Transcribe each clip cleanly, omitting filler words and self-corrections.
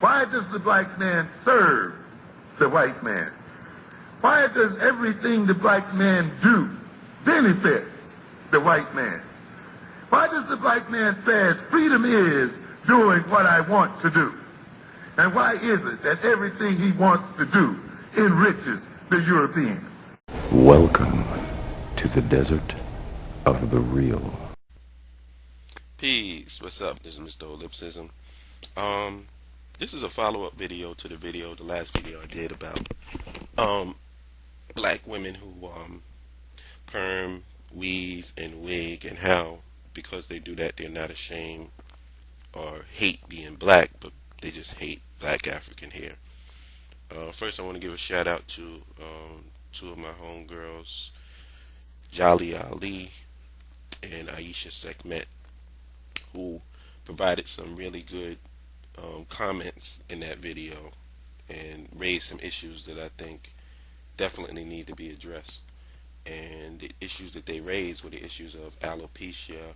Why does the black man serve the white man? Why does everything the black man do benefit the white man? Why does the black man say freedom is doing what I want to do? And why is it that everything he wants to do enriches the European? Welcome to the desert of the real. Peace. What's up? This is Mr. Olipsism. This is a follow-up video to the last video I did about black women who perm, weave, and wig, and how because they do that they're not ashamed or hate being black, but they just hate black African hair. First, I want to give a shout out to two of my homegirls, Jolly Ali and Aisha Sekhmet, who provided some really good comments in that video and raised some issues that I think definitely need to be addressed. And the issues that they raised were the issues of alopecia,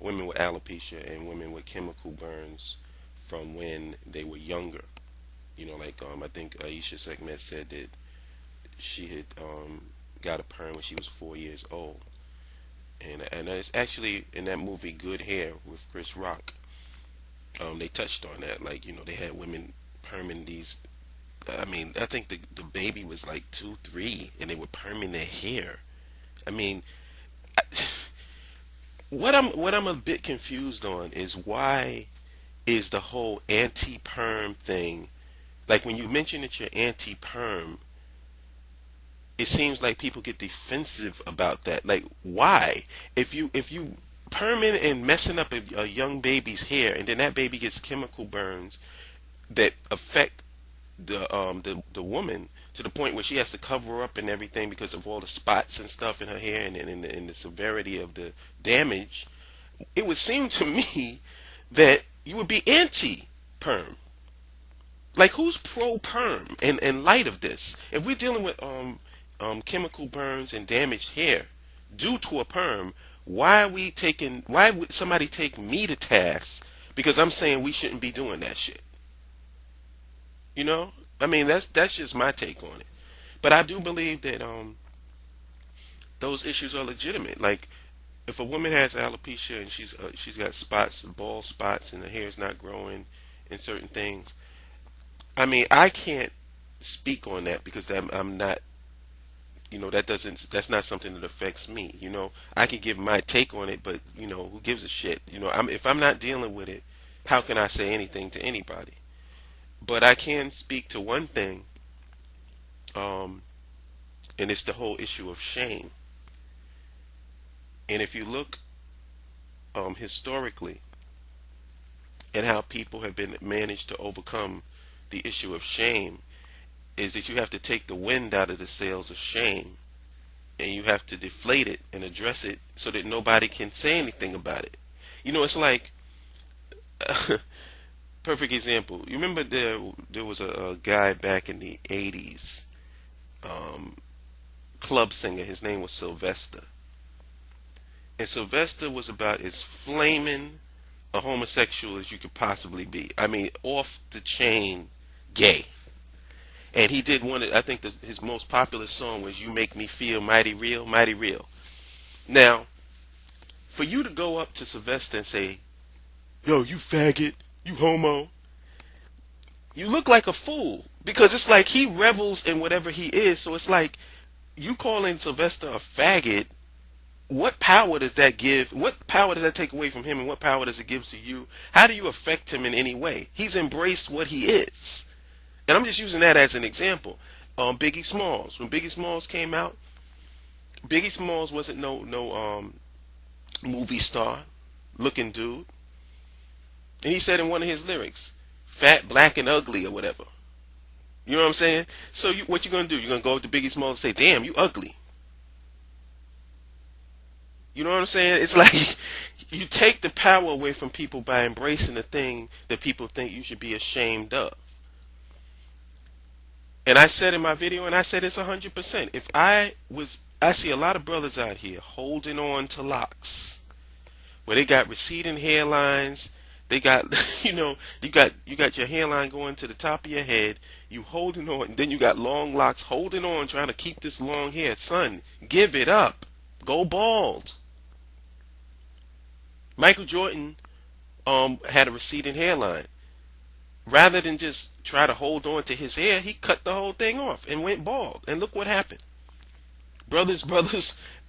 women with alopecia and women with chemical burns from when they were younger. You know, like I think Aisha Sekhmet said that she had got a perm when she was 4 years old. And it's actually in that movie Good Hair with Chris Rock. They touched on that, like, you know, they had women perming these. I mean, I think the baby was like 2, 3, and they were perming their hair. I mean, what I'm a bit confused on is why is the whole anti-perm thing, like when you mention that you're anti-perm, it seems like people get defensive about that. Like, why? If you perming and messing up a young baby's hair, and then that baby gets chemical burns that affect the woman to the point where she has to cover up and everything because of all the spots and stuff in her hair and the severity of the damage, it would seem to me that you would be anti-perm. Like, who's pro-perm in light of this? If we're dealing with chemical burns and damaged hair due to a perm, why would somebody take me to task because I'm saying we shouldn't be doing that shit? You know? I mean, that's just my take on it. But I do believe that those issues are legitimate. Like, if a woman has alopecia and she's got spots, bald spots, and the hair's not growing and certain things, I mean, I can't speak on that because I'm not, you know, that's not something that affects me. You know, I can give my take on it, but, you know, who gives a shit? You know, if I'm not dealing with it, how can I say anything to anybody? But I can speak to one thing, and it's the whole issue of shame. And if you look historically and how people have been managed to overcome the issue of shame, is that you have to take the wind out of the sails of shame and you have to deflate it and address it so that nobody can say anything about it. You know, it's like perfect example. You remember there was a guy back in the 80s, club singer. His name was Sylvester. And Sylvester was about as flaming a homosexual as you could possibly be. I mean, off the chain gay. And he did I think his most popular song was You Make Me Feel Mighty Real, Mighty Real. Now, for you to go up to Sylvester and say, yo, you faggot, you homo, you look like a fool. Because it's like he revels in whatever he is. So it's like, you calling Sylvester a faggot, what power does that give? What power does that take away from him, and what power does it give to you? How do you affect him in any way? He's embraced what he is. And I'm just using that as an example. Biggie Smalls. When Biggie Smalls came out, Biggie Smalls wasn't no movie star looking dude. And he said in one of his lyrics, fat, black, and ugly or whatever. You know what I'm saying? So what you going to do? You're going to go up to Biggie Smalls and say, damn, you ugly. You know what I'm saying? It's like you take the power away from people by embracing the thing that people think you should be ashamed of. And I said in my video, and I said it's 100%. If I see a lot of brothers out here holding on to locks, where they got receding hairlines, They got you got your hairline going to the top of your head. You holding on, and then you got long locks holding on, trying to keep this long hair. Son, give it up. Go bald. Michael Jordan had a receding hairline. Rather than just try to hold on to his hair, he cut the whole thing off and went bald. And look what happened. Brothers,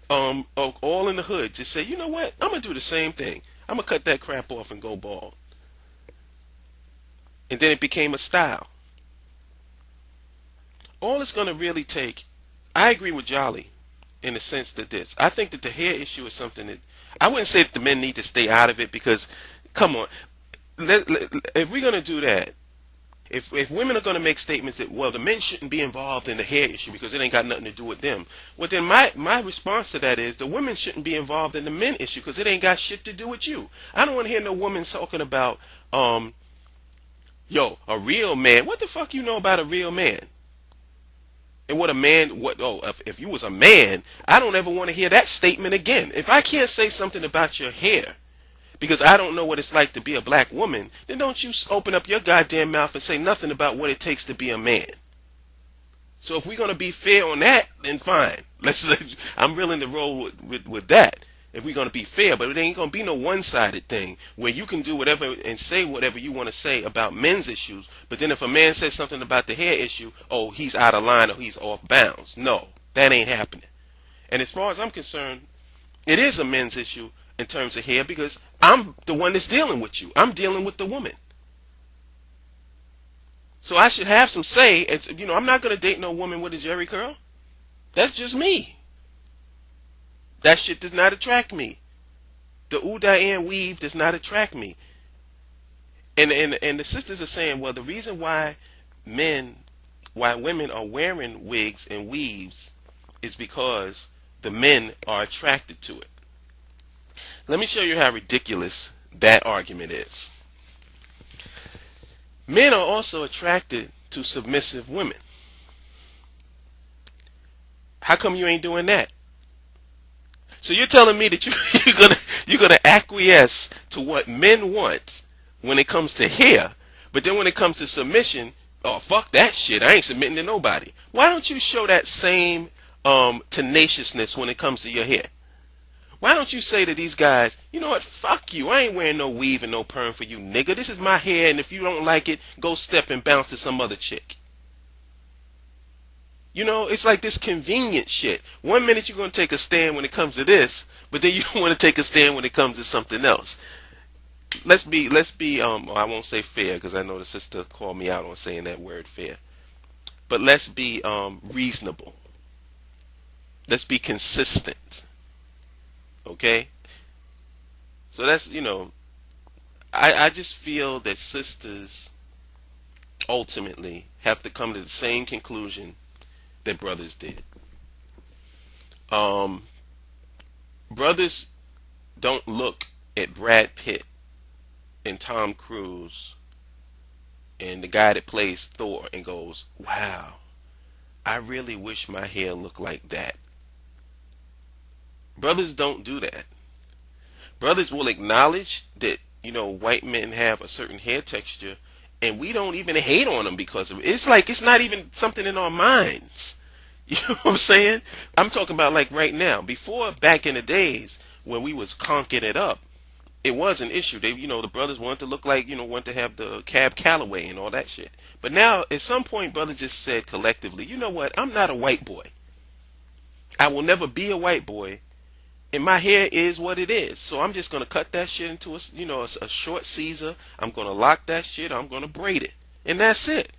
all in the hood just say, you know what? I'm gonna do the same thing. I'm gonna cut that crap off and go bald. And then it became a style. All it's gonna really take. I agree with Jolly in the sense that I think that the hair issue is something that I wouldn't say that the men need to stay out of it because, come on, if we're gonna do that, if women are going to make statements that, well, the men shouldn't be involved in the hair issue because it ain't got nothing to do with them, well, then my response to that is the women shouldn't be involved in the men issue because it ain't got shit to do with you. I don't want to hear no woman talking about, a real man. What the fuck you know about a real man? And what a man, if you was a man, I don't ever want to hear that statement again. If I can't say something about your hair, because I don't know what it's like to be a black woman, then don't you open up your goddamn mouth and say nothing about what it takes to be a man. So if we're going to be fair on that, then fine. I'm willing to roll with that if we're going to be fair, but it ain't going to be no one-sided thing where you can do whatever and say whatever you want to say about men's issues, but then if a man says something about the hair issue, oh, he's out of line or he's off bounds. No, that ain't happening. And as far as I'm concerned, it is a men's issue in terms of hair because I'm the one that's dealing with you. I'm dealing with the woman. So I should have some say. I'm not going to date no woman with a jerry curl. That's just me. That shit does not attract me. The Udayan weave does not attract me. And the sisters are saying, well, the reason why women are wearing wigs and weaves is because the men are attracted to it. Let me show you how ridiculous that argument is. Men are also attracted to submissive women. How come you ain't doing that? So you're telling me that you're gonna acquiesce to what men want when it comes to hair, but then when it comes to submission, oh fuck that shit, I ain't submitting to nobody. Why don't you show that same tenaciousness when it comes to your hair? Why don't you say to these guys, you know what, fuck you, I ain't wearing no weave and no perm for you, nigga. This is my hair, and if you don't like it, go step and bounce to some other chick. It's like this convenient shit. 1 minute you're going to take a stand when it comes to this, but then you don't want to take a stand when it comes to something else. Let's be, I won't say fair because I know the sister called me out on saying that word fair. But let's be reasonable. Let's be consistent. Okay? So that's, I just feel that sisters ultimately have to come to the same conclusion that brothers did. Brothers don't look at Brad Pitt and Tom Cruise and the guy that plays Thor and goes, wow, I really wish my hair looked like that. Brothers don't do that. Brothers will acknowledge that, white men have a certain hair texture, and we don't even hate on them because of it. It's like it's not even something in our minds. You know what I'm saying? I'm talking about like right now. Before, back in the days when we was conking it up, it was an issue. They, the brothers wanted to look like, wanted to have the Cab Calloway and all that shit. But now, at some point, brothers just said collectively, you know what? I'm not a white boy. I will never be a white boy. And my hair is what it is. So I'm just going to cut that shit into a short Caesar. I'm going to lock that shit. I'm going to braid it. And that's it.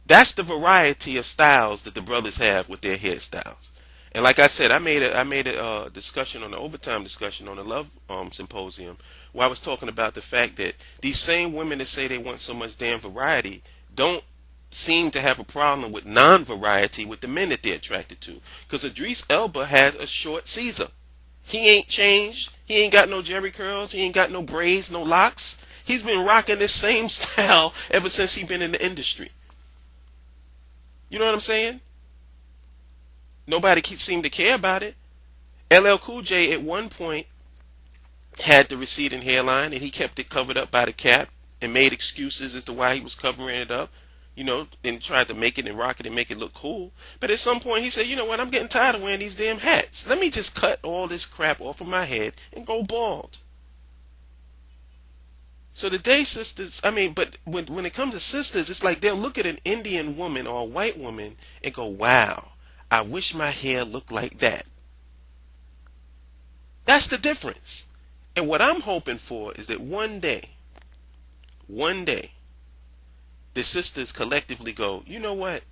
That's the variety of styles that the brothers have with their hairstyles. And like I said, I made a discussion on the overtime discussion on the Love Symposium where I was talking about the fact that these same women that say they want so much damn variety don't seem to have a problem with non-variety with the men that they're attracted to. Because Idris Elba has a short Caesar. He ain't changed. He ain't got no jerry curls. He ain't got no braids, no locks. He's been rocking this same style ever since he's been in the industry. You know what I'm saying? Nobody seemed to care about it. LL Cool J at one point had the receding hairline, and he kept it covered up by the cap and made excuses as to why he was covering it up, and tried to make it and rock it and make it look cool. But at some point he said, you know what, I'm getting tired of wearing these damn hats. Let me just cut all this crap off of my head and go bald. So the day sisters, I mean, but when it comes to sisters, it's like they'll look at an Indian woman or a white woman and go, wow, I wish my hair looked like that. That's the difference. And what I'm hoping for is that one day, the sisters collectively go, you know what?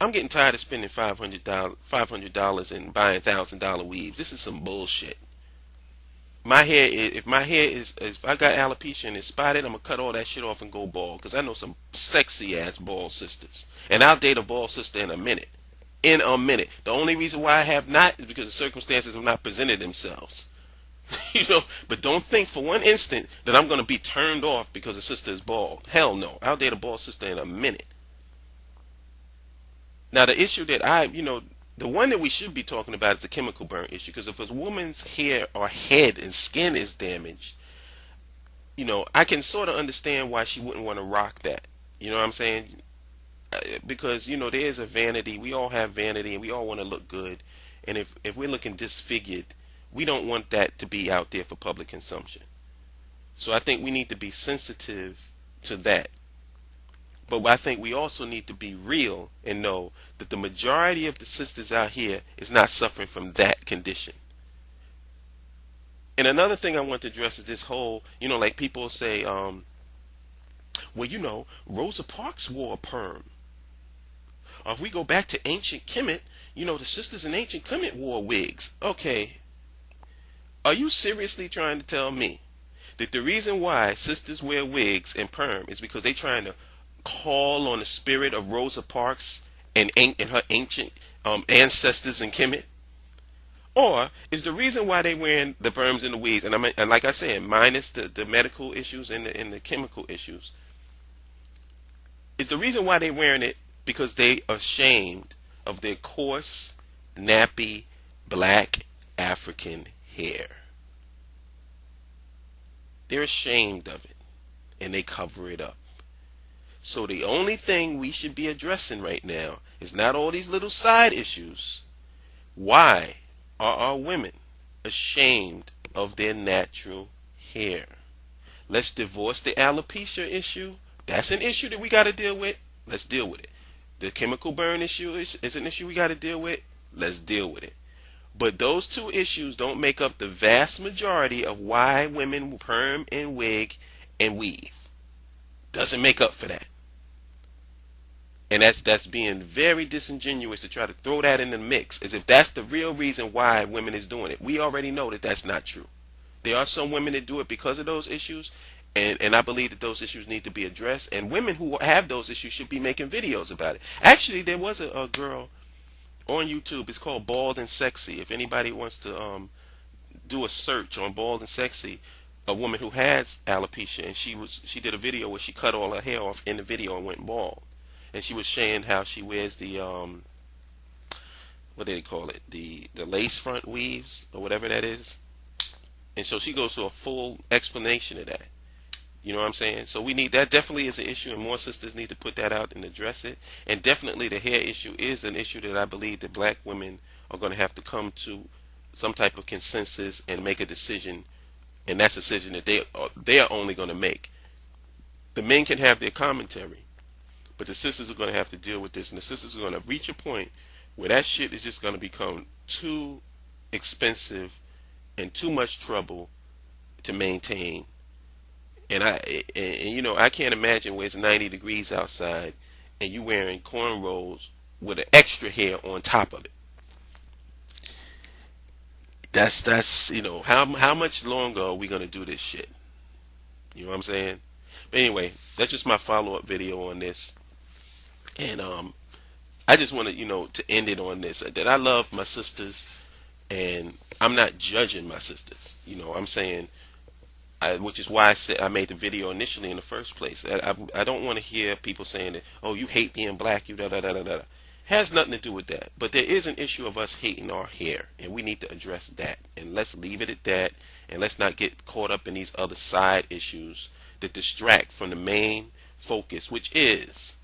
I'm getting tired of spending $500 and buying $1,000 weaves. This is some bullshit. If I got alopecia and it's spotted, I'm gonna cut all that shit off and go bald. Cause I know some sexy ass bald sisters, and I'll date a bald sister in a minute. In a minute. The only reason why I have not is because the circumstances have not presented themselves. But don't think for one instant that I'm gonna be turned off because a sister is bald. Hell no. I'll date a bald sister in a minute. Now the issue that the one that we should be talking about is the chemical burn issue. Because if a woman's hair or head and skin is damaged, I can sort of understand why she wouldn't want to rock that. You know what I'm saying? Because there is a vanity. We all have vanity, and we all want to look good. And if we're looking disfigured, we don't want that to be out there for public consumption. So I think we need to be sensitive to that. But I think we also need to be real and know that the majority of the sisters out here is not suffering from that condition. And another thing I want to address is this whole, like people say, Rosa Parks wore a perm. Or if we go back to ancient Kemet, the sisters in ancient Kemet wore wigs. Okay, are you seriously trying to tell me that the reason why sisters wear wigs and perm is because they're trying to call on the spirit of Rosa Parks and her ancient ancestors in Kemet? Or is the reason why they wearing the perms and the wigs, and like I said, minus the medical issues and the chemical issues, is the reason why they wearing it because they are ashamed of their coarse, nappy, black African hair? They're ashamed of it, and they cover it up. So the only thing we should be addressing right now is not all these little side issues. Why are our women ashamed of their natural hair? Let's divorce the alopecia issue. That's an issue that we got to deal with. Let's deal with it. The chemical burn issue is an issue we got to deal with. Let's deal with it. But those two issues don't make up the vast majority of why women perm and wig and weave. Doesn't make up for that. And that's being very disingenuous to try to throw that in the mix as if that's the real reason why women is doing it. We already know that that's not true. There are some women that do it because of those issues, and I believe that those issues need to be addressed, and women who have those issues should be making videos about it. Actually, there was a girl on YouTube. It's called Bald and Sexy. If anybody wants to do a search on Bald and Sexy, a woman who has alopecia, and she did a video where she cut all her hair off in the video and went bald. And she was saying how she wears the what do they call it? The lace front weaves or whatever that is. And so she goes through a full explanation of that. You know what I'm saying? So that definitely is an issue, and more sisters need to put that out and address it. And definitely the hair issue is an issue that I believe that black women are going to have to come to some type of consensus and make a decision, and that's a decision that they are only going to make. The men can have their commentary, but the sisters are going to have to deal with this, and the sisters are going to reach a point where that shit is just going to become too expensive and too much trouble to maintain. And I can't imagine where it's 90 degrees outside and you wearing cornrows with an extra hair on top of it. That's how much longer are we going to do this shit? You know what I'm saying? But anyway, that's just my follow-up video on this. And I just want to end it on this, that I love my sisters, and I'm not judging my sisters. I'm saying, which is why I made the video initially in the first place. I don't want to hear people saying that, oh, you hate being black, you da da da da da. Has nothing to do with that. But there is an issue of us hating our hair, and we need to address that. And let's leave it at that, and let's not get caught up in these other side issues that distract from the main focus, which is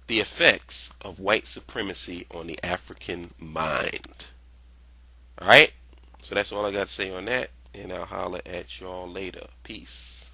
the effects of white supremacy on the African mind. All right? So that's all I got to say on that, and I'll holler at y'all later. Peace.